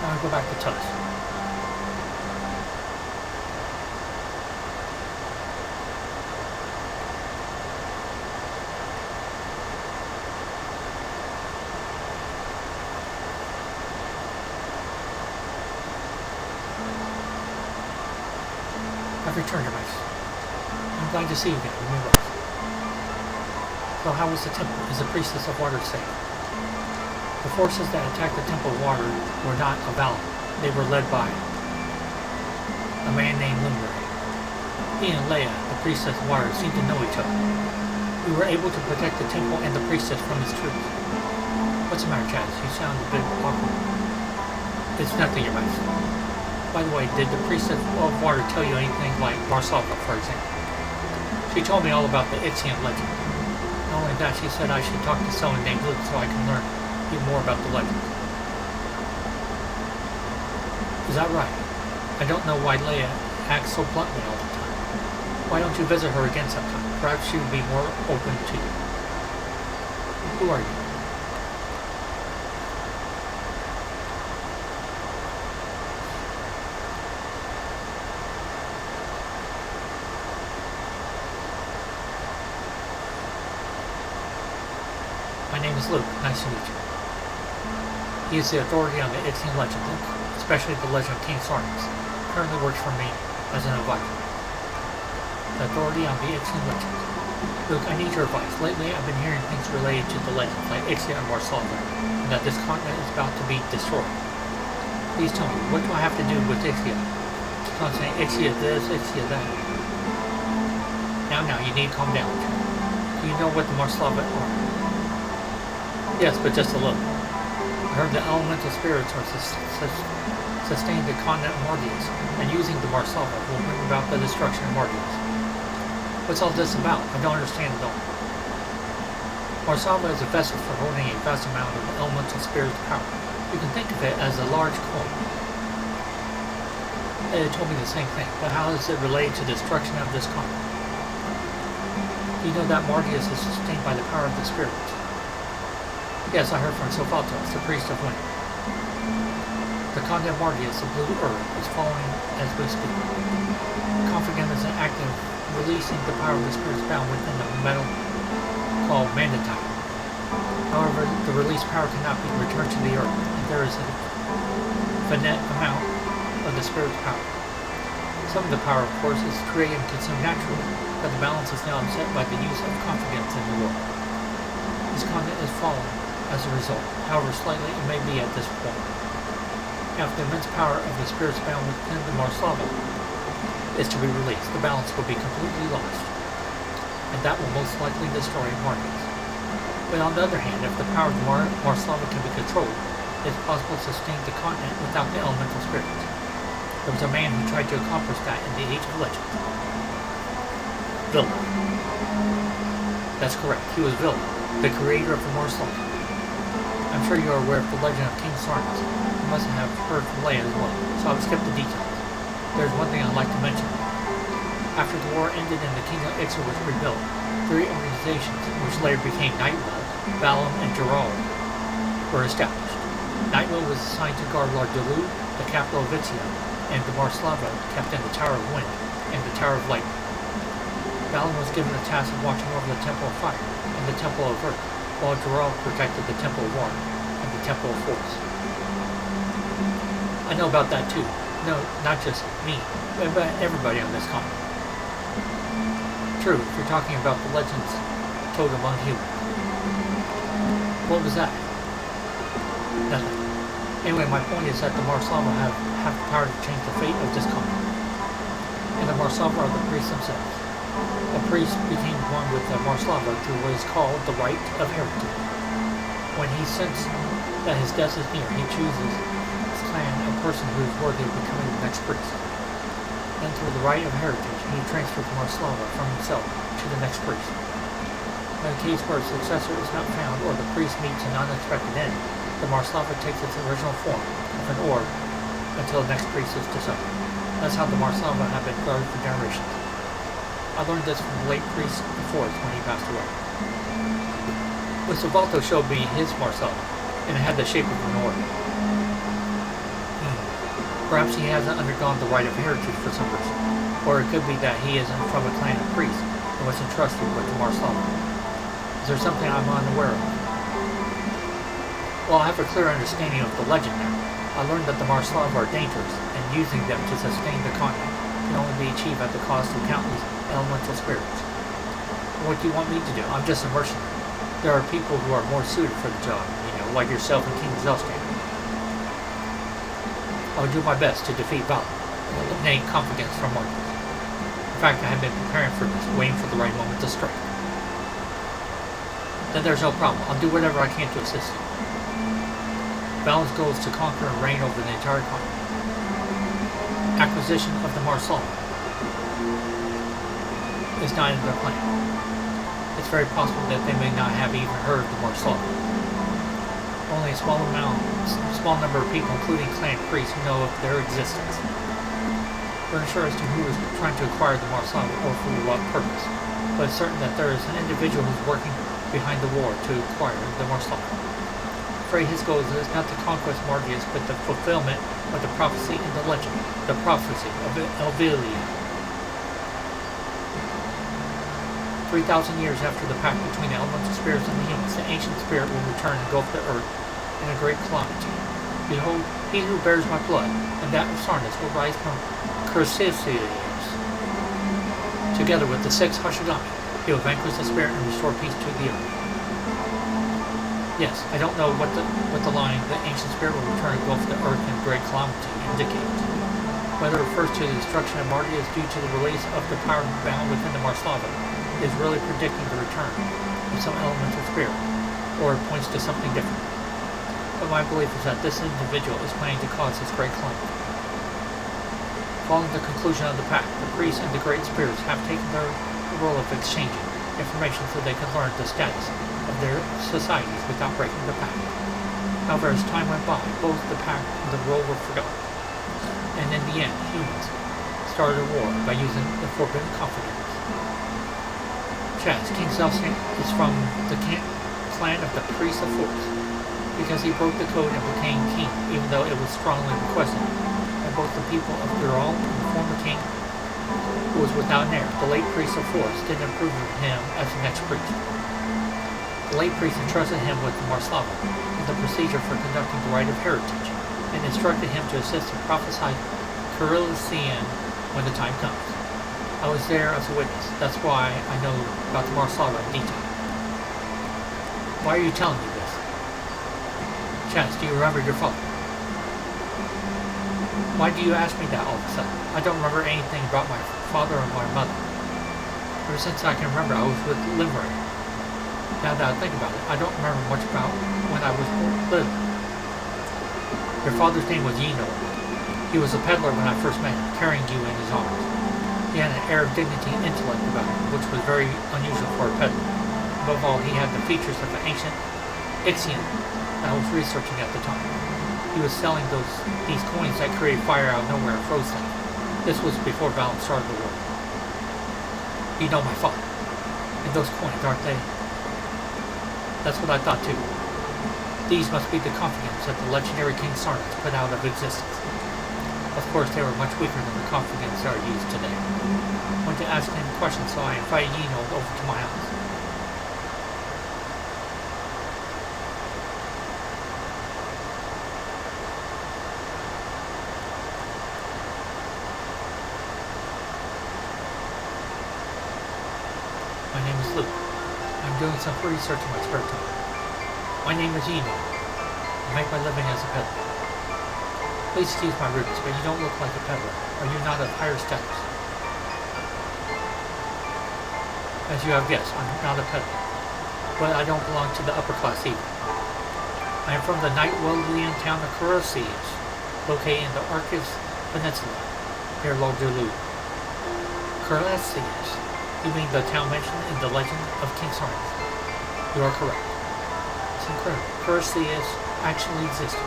Now I go back to Tusk. I've returned, your Majesty. I'm glad to see you again. You may rise. So how was the temple? Is the priestess of water safe? The forces that attacked the temple of water were not of valor. They were led by a man named Lumbre. He and Leia, the priestess of water, seemed to know each other. We were able to protect the temple and the priestess from his troops. What's the matter, Chaz? You sound a bit awkward. It's nothing, your Majesty. By the way, did the priestess of water tell you anything like Marsalva, for example? She told me all about the Ixian legend. Not only that, she said I should talk to someone named Luke so I can learn even more about the legend. Is that right? I don't know why Leia acts so bluntly all the time. Why don't you visit her again sometime? Perhaps she would be more open to you. Who are you? My name is Luke. Nice to meet you. He is the authority on the Ixian legend, especially the legend of King Sarnas. Currently works for me as an advisor. The authority on the Ixian legend. Luke, I need your advice. Lately, I've been hearing things related to the legend, like Ixia and Marsalva, and that this continent is about to be destroyed. Please tell me, what do I have to do with Ixia? Keep on saying Ixia this, Ixia that. Now, you need to calm down. Do you know what the Marsalva are? Yes, but just a little. I heard the elemental spirits are sustaining the continent of Mordius, and using the Marsalva will bring about the destruction of Mordius. What's all this about? I don't understand it all. Marsalva is a vessel for holding a vast amount of elemental spirit's power. You can think of it as a large coin. They told me the same thing, but how is it related to the destruction of this continent? You know that Mordius is sustained by the power of the spirits. Yes, I heard from Sophatos, the priest of wind. The continent of Mordius, the blue earth, is falling as we speak. Configant is active, releasing the power of the spirits bound within the metal called mandantine. However, the released power cannot be returned to the earth, and there is a finite amount of the spirit's power. Some of the power, of course, is created and consumed naturally, but the balance is now upset by the use of confidence in the world. This continent is falling as a result, however slightly it may be at this point. Now, if the immense power of the spirits bound within the Marsalva is to be released, the balance will be completely lost, and that will most likely destroy Mordius. But on the other hand, if the power of the Marsalva can be controlled, it is possible to sustain the continent without the elemental spirits. There was a man who tried to accomplish that in the Age of Legend. Villa. That's correct, he was Villa, the creator of the Marsalva. I'm sure you are aware of the legend of King Sarnas. You must have heard from Leia as well, so I'll skip the details. There's one thing I'd like to mention. After the war ended and the Kingdom of Ixia was rebuilt, 3 organizations, which later became Nightwell, Balam, and Gerald, were established. Nightwell was assigned to guard Lord Delu, the capital of Ixia, and the Marsalva kept in the Tower of Wind and the Tower of Lightning. Balam was given the task of watching over the Temple of Fire and the Temple of Earth, while Gerald protected the Temple of Water and the Temple of Force. I know about that too. No, not just me, but everybody on this continent. True, if you're talking about the legends told among humans. What was that? Nothing. Anyway, my point is that the Marsalva have the power to change the fate of this continent. And the Marsalva are the priests themselves. A priest became one with the Marsalva through what is called the Rite of Heritage. When he sensed that his death is near, he chooses his clan a person who is worthy of becoming the next priest. Then through the Rite of Heritage, he transfers the Marsalva from himself to the next priest. In a case where a successor is not found or the priest meets an unexpected end, the Marsalva takes its original form of an orb until the next priest is decided. That's how the Marsalva have been guarded for generations. I learned this from the late priest before when he passed away. But Salvato showed me his Marsalva, and it had the shape of an orb. Perhaps he hasn't undergone the rite of heritage for some reason. Or it could be that he isn't from a clan of priests and was entrusted with the Marslava. Is there something I'm unaware of? Well, I have a clear understanding of the legend now. I learned that the Marslava are dangerous, and using them to sustain the continent can only be achieved at the cost of countless elemental spirits. What do you want me to do? I'm just a mercenary. There are people who are more suited for the job, like yourself and King Zelstan. I'll do my best to defeat Valor and eliminate confidence from Marcus. In fact, I have been preparing for this, waiting for the right moment to strike. Then there's no problem. I'll do whatever I can to assist you. Valor's goal is to conquer and reign over the entire continent. Acquisition of the Marslava is not in their plan. It's very possible that they may not have even heard of the Marslava. Only a small number of people, including clan priests, know of their existence. We're unsure as to who is trying to acquire the Marslava or for what purpose, but it's certain that there is an individual who's working behind the war to acquire the Marslava. I'm afraid his goal is not the conquest of Margius, but the fulfillment of the prophecy in the legend, the prophecy of Elvilia. 3,000 years after the pact between the elemental spirits and the humans, the ancient spirit will return and engulf the earth in a great calamity. Behold, he who bears my blood, and that of Sarnas, will rise from Cursius. Together with the 6 Hoshigami, he will vanquish the spirit and restore peace to the earth. Yes, I don't know what the line, the ancient spirit will return and engulf the earth in great calamity, indicates. Whether it refers to the destruction of Margius due to the release of the power bound within the Marslava, is really predicting the return of some elemental spirit, or it points to something different. But my belief is that this individual is planning to cause this great calamity. Following the conclusion of the pact, the priests and the great spirits have taken their role of exchanging information so they can learn the status of their societies without breaking the pact. However, as time went by, both the pact and the role were forgotten. And in the end, humans started a war by using the Forbidden Confidence. King Zelstan is from the clan of the Priest of Force, because he broke the code and became king, even though it was strongly requested by both the people of Dural and the former king, who was without an heir. The late Priest of Force didn't approve of him as the next priest. The late priest entrusted him with the Marslava and the procedure for conducting the rite of heritage, and instructed him to assist the prophesied Cursius when the time comes. I was there as a witness. That's why I know about the Marslava in detail. Why are you telling me this? Chance, do you remember your father? Why do you ask me that all of a sudden? I don't remember anything about my father or my mother. Ever since I can remember, I was with Livery. Now that I think about it, I don't remember much about when I was little. Your father's name was Yino. He was a peddler when I first met him, carrying you in his arms. He had an air of dignity and intellect about him, which was very unusual for a peddler. Above all, he had the features of an ancient Ixian that I was researching at the time. He was selling these coins that created fire out of nowhere and froze them. This was before Valor started the war. You know my father. And those coins, aren't they? That's what I thought too. These must be the confidence that the legendary King Sarnas put out of existence. Of course, they were much weaker than the confidence that are used today. I went to ask him questions, so I invited Yino over to my house. My name is Luke. I'm doing some research in my spare time. My name is Yino. I make my living as a peddler. Please excuse my rudeness, but you don't look like a peddler. Are you not of higher status? As you have guessed, I'm not a peddler. But I don't belong to the upper class either. I am from the Nightwellian town of Cursius, located in the Arcus Peninsula, near Logdulu. Cursius? You mean the town mentioned in the legend of King Sarnas? You are correct. It's incredible. Cursius actually existed.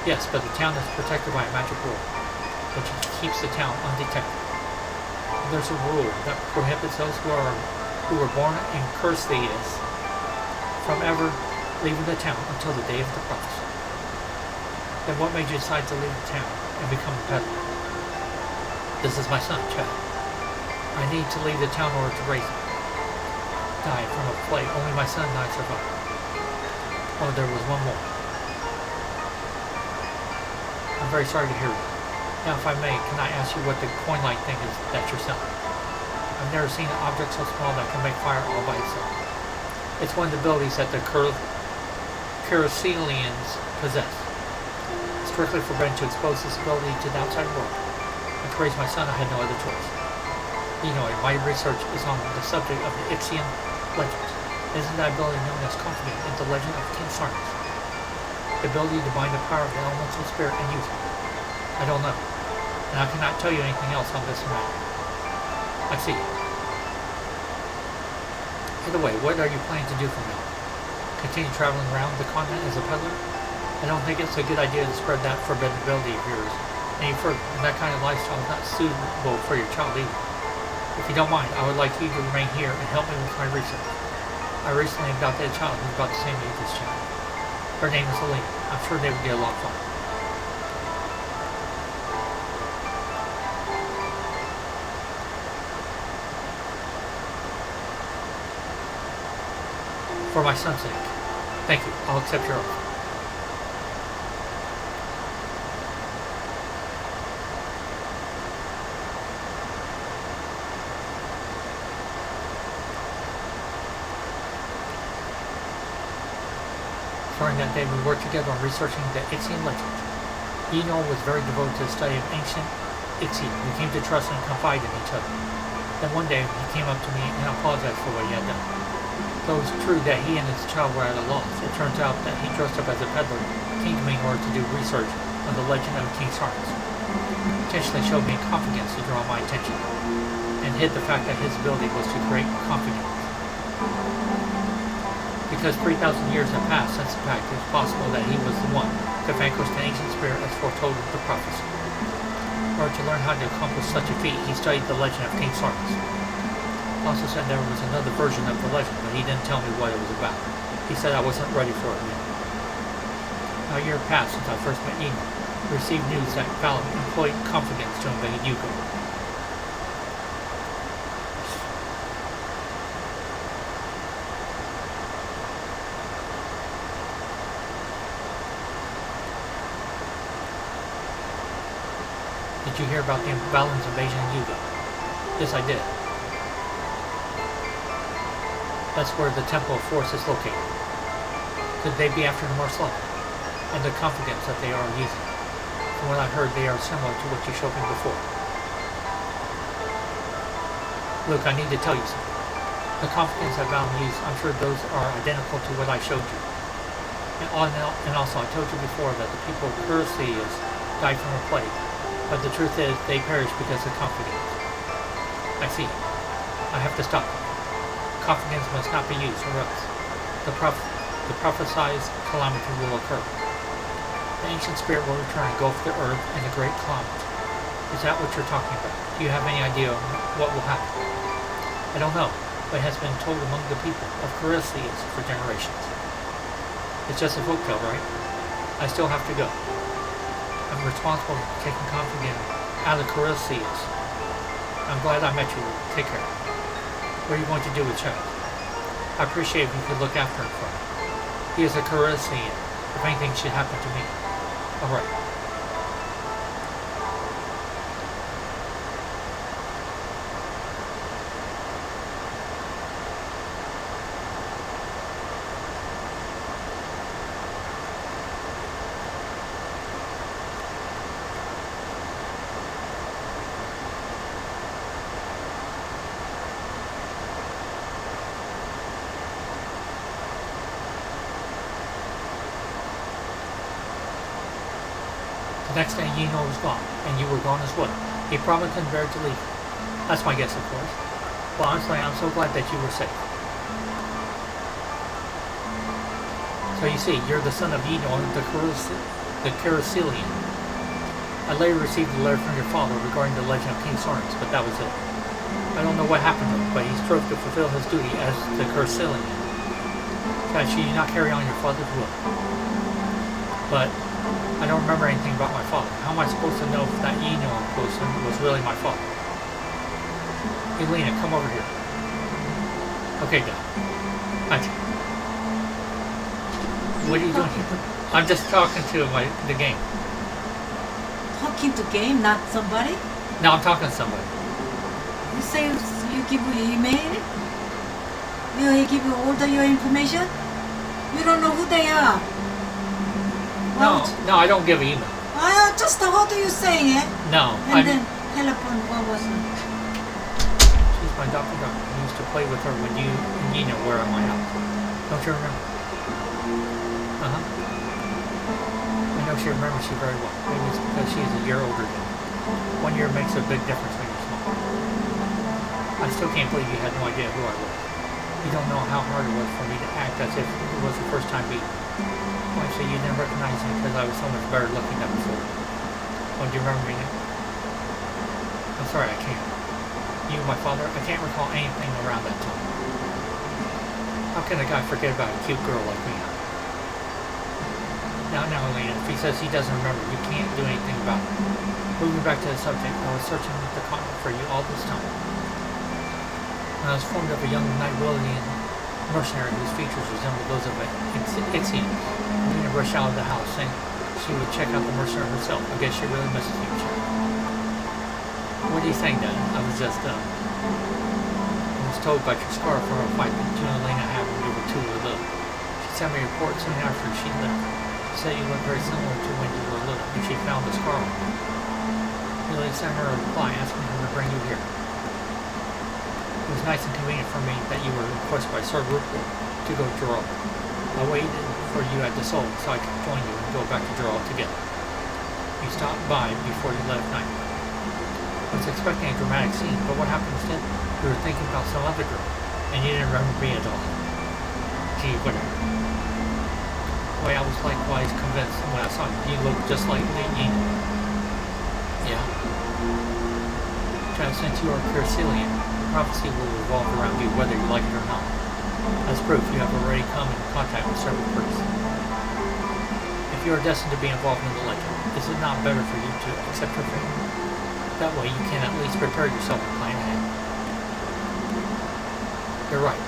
Yes, but the town is protected by a magic wall, which keeps the town undetected. And there's a rule that prohibits those who were born in Cursius from ever leaving the town until the day of the prophecy. Then what made you decide to leave the town and become a peddler? This is my son, Chad. I need to leave the town in order to raise him. Died from a plague. Only my son and I survived. Oh, there was one more. I'm very sorry to hear that. Now, if I may, can I ask you what the coin-like thing is that you're selling? I've never seen an object so small that can make fire all by itself. It's one of the abilities that the Keroselians possess. Strictly forbidden to expose this ability to the outside world. And to raise my son, I had no other choice. My research is on the subject of the Ixian legend. Isn't that ability known as confident in the legend of King Sarnas? The ability to bind the power of the elemental spirit and use it. I don't know, and I cannot tell you anything else on this matter. I see. Either way, what are you planning to do from now? Continue traveling around the continent as a peddler? I don't think it's a good idea to spread that forbidden ability of yours any further, and that kind of lifestyle is not suitable for your child either. If you don't mind, I would like you to remain here and help me with my research. I recently adopted a child who's about the same age as Chad. Her name is Helena. I'm sure they would get along fine. For my son's sake. Thank you. I'll accept your offer. During that day, we worked together on researching the Ixian legend. Eno was very devoted to the study of ancient Ixian. We came to trust and confide in each other. Then one day, he came up to me and apologized for what he had done. Though it's true that he and his child were at a loss, it turns out that he dressed up as a peddler, came to me in order to do research on the legend of King Sarnas. Intentionally showed me confidence to draw my attention, and hid the fact that his ability was to create confidence. Because 3,000 years have passed since the pact, it is possible that he was the one to vanquish the ancient spirit as foretold in the prophecy. In order to learn how to accomplish such a feat, he studied the legend of King Sarnas. Also said there was another version of the legend, but he didn't tell me what it was about. He said I wasn't ready for it yet. Now a year passed since I first met Eno. We received news that Valak employed confidence to invade Yugo. Did you hear about the Valan's invasion in Yugo? Yes, I did. That's where the Temple of Force is located. Could they be after the Marslav? And the confidence that they are using? From what I heard, they are similar to what you showed me before. Look, I need to tell you something. The confidence that Valan used, I'm sure those are identical to what I showed you. And also, I told you before that the people of Kurasias died from a plague. But the truth is, they perished because of confidence. I see. I have to stop them. Confidence must not be used, or else the prophesied calamity will occur. The ancient spirit will return and engulf the earth in a great calamity. Is that what you're talking about? Do you have any idea what will happen? I don't know, but it has been told among the people of Kurasias for generations. It's just a folktale, right? I still have to go. I'm responsible for taking confidence out of Kurasias. I'm glad I met you. Take care. What are you going to do with Chad? I appreciate if you could look after him for me. He is a Kurasian. If anything should happen to me. Alright. The next day, Eno was gone, and you were gone as well. He probably couldn't bear to leave. That's my guess, of course. Well, honestly, I'm so glad that you were safe. So you see, you're the son of Eno, the Keroselian. I later received a letter from your father regarding the legend of King Sarnas, but that was it. I don't know what happened to him, but he strove to fulfill his duty as the Keroselian. Should you not carry on your father's will? But I don't remember anything about my father. How am I supposed to know if that Eno person was really my father? Elena, come over here. Okay, Dad. What are you doing here? I'm just talking to the game. Talking to game, not somebody? No, I'm talking to somebody. You say you give email? You give all your information? You don't know who they are. No, I don't give email. Just what are you saying, eh? No. And then telephone, what was it? She's my doctor. I used to play with her when you and Nina were at my house. Don't you remember? I know she remembers you very well. Maybe it's because she is a year older than you. 1 year makes a big difference when you're small. I still can't believe you had no idea who I was. You don't know how hard it was for me to act as if it was the first time meeting. Why, so you didn't recognize me because I was so much better looking than before. Oh, do you remember me now? I'm sorry, I can't. You, my father, I can't recall anything around that time. How can a guy forget about a cute girl like me? Now, Elena, if he says he doesn't remember, you can't do anything about it. Moving back to the subject, I was searching the continent for you all this time. I was formed of a young Nigerian mercenary whose features resembled those of an Ixian. Elena rushed out of the house, saying she would check out the mercenary herself. I guess she really misses you, Chad. What do you think, Dad? I was just, I was told about your scar from a fight that you and Elena had when you were 2 or little. She sent me a report soon after she left. She said you looked very similar to when you were little, and she found the scar on you. Elena sent her a reply asking her to bring you here. It was nice and convenient for me that you were requested by Sir Rupert to go to Gerald. I waited for you at the Soul so I could join you and go back to Gerald together. You stopped by before you left night. I was expecting a dramatic scene, but what happened instead? You were thinking about some other girl, and you didn't remember me at all. Gee, whatever. Boy, I was likewise convinced when I saw you. You looked just like Lee. Yeah. Chad, since you are Carcelian, prophecy will revolve around you whether you like it or not. As proof, you have already come in contact with several priests. If you are destined to be involved in the legend, is it not better for you to accept your fate? That way you can at least prepare yourself and plan ahead. You're right.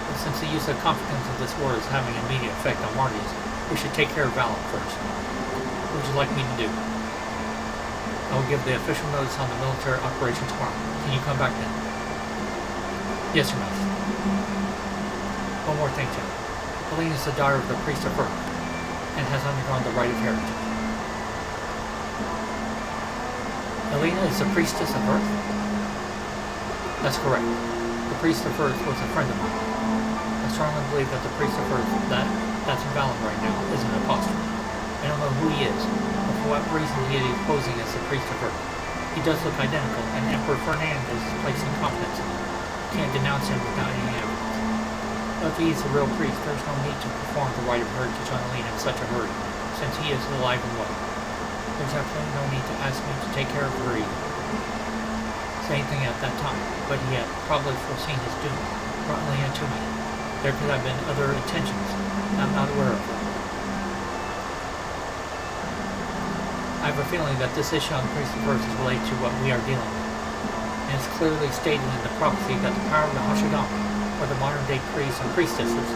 But since the use of competence of this war is having an immediate effect on Martyrs, we should take care of Valor first. What would you like me to do? I will give the official notice on the military operation tomorrow. Can you come back then? Yes, Your Majesty. One more thing, Chad. Helene is the daughter of the priest of Earth, and has undergone the rite of heritage. Helena is the priestess of Earth? That's correct. The priest of Earth was a friend of mine. I strongly believe that the priest of Earth that's in Valor right now is an impostor. I don't know who he is, or for what reason he is posing as the priest of Earth. He does look identical, and Emperor Ferdinand is placing confidence in him. Can't denounce him without any evidence. But if he is a real priest, there's no need to perform the rite of heritage on Helena in such a hurry, since he is alive and well. There's absolutely no need to ask me to take care of her either. Say anything at that time, but he had probably foreseen his doom, brought Helena to me. There could have been other intentions I'm not aware of. I have a feeling that this issue on the priest of Earth is related to what we are dealing with. And it's clearly stated in the prophecy that the power of the Hoshigami, or the modern-day priests and priestesses,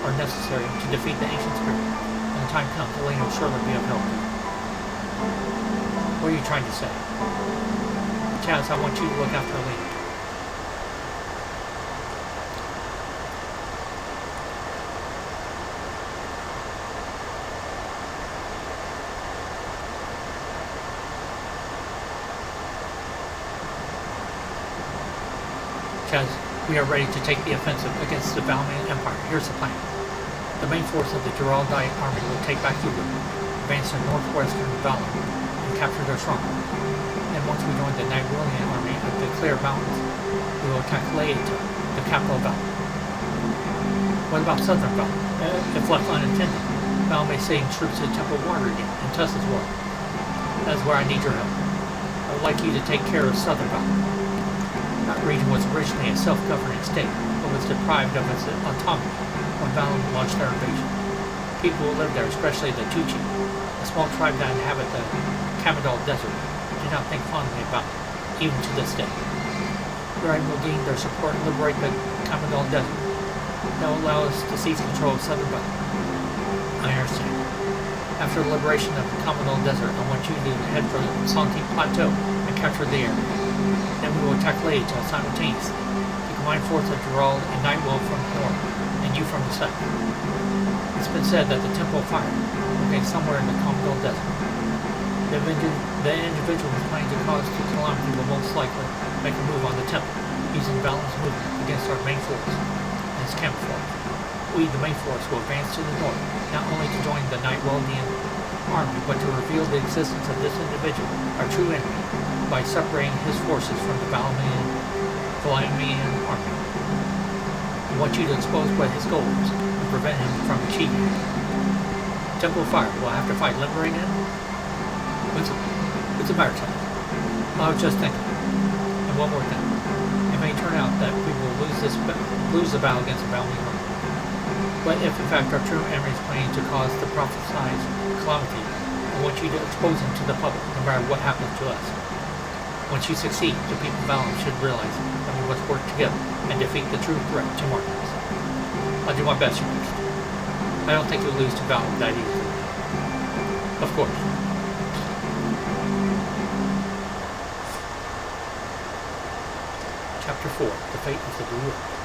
are necessary to defeat the ancient spirit. When the time comes, Helena will surely be of help. What are you trying to say? Chaz, I want you to look after Helena. Chaz, we are ready to take the offensive against the Valmian Empire. Here's the plan. The main force of the Geraldite army will take back Hugo, advance to northwestern Valor, and capture their stronghold. Then once we join the Nigerian army at the Clear Mountains, we will attack Laeta, the capital of Valor. What about southern Valor? If left unattended, Val may send troops to Temple Water again, and Tuss as well. That is where I need your help. I would like you to take care of southern Valor. That region was originally a self-governing state, but was deprived of its autonomy when Valor launched their invasion. People who lived there, especially the Tuchi, a small tribe that inhabit the Kamadal Desert, do not think fondly about it, even to this day. Your aim will gain their support and liberate the Kamadal Desert. That will allow us to seize control of Southern Belt. I understand. After the liberation of the Kamadal Desert, I want you to head for the Santine Plateau and capture the area. Then we will attack Leita simultaneously. The combined force of Gerald and Nightwolf from the north, and you from the south. It's been said that the Temple of Fire is located somewhere in the Kamadal Desert. The individual who's planning to cause 2 kilometers will most likely make a move on the temple, using balanced movement against our main force and its camouflage. We, the main force, will advance to the north, not only to join the Nightweldian army, but to reveal the existence of this individual, our true enemy, by separating his forces from the Valamian army. We want you to expose what his goal is and prevent him from achieving it. Temple of Fire will have to fight liberating him. It's a matter of time. I was just thinking. And one more thing. It may turn out that we will lose the battle against the Valamian army. But if in fact our true enemy is planning to cause the prophesied calamity, I want you to expose him to the public, no matter what happens to us. Once you succeed, the people of Valhalla should realize that we must work together and defeat the true threat to Marcus. I'll do my best, Your Majesty. I don't think you'll lose to Valhalla that easily. Of course. Chapter 4, The Fate of the Blue Earth.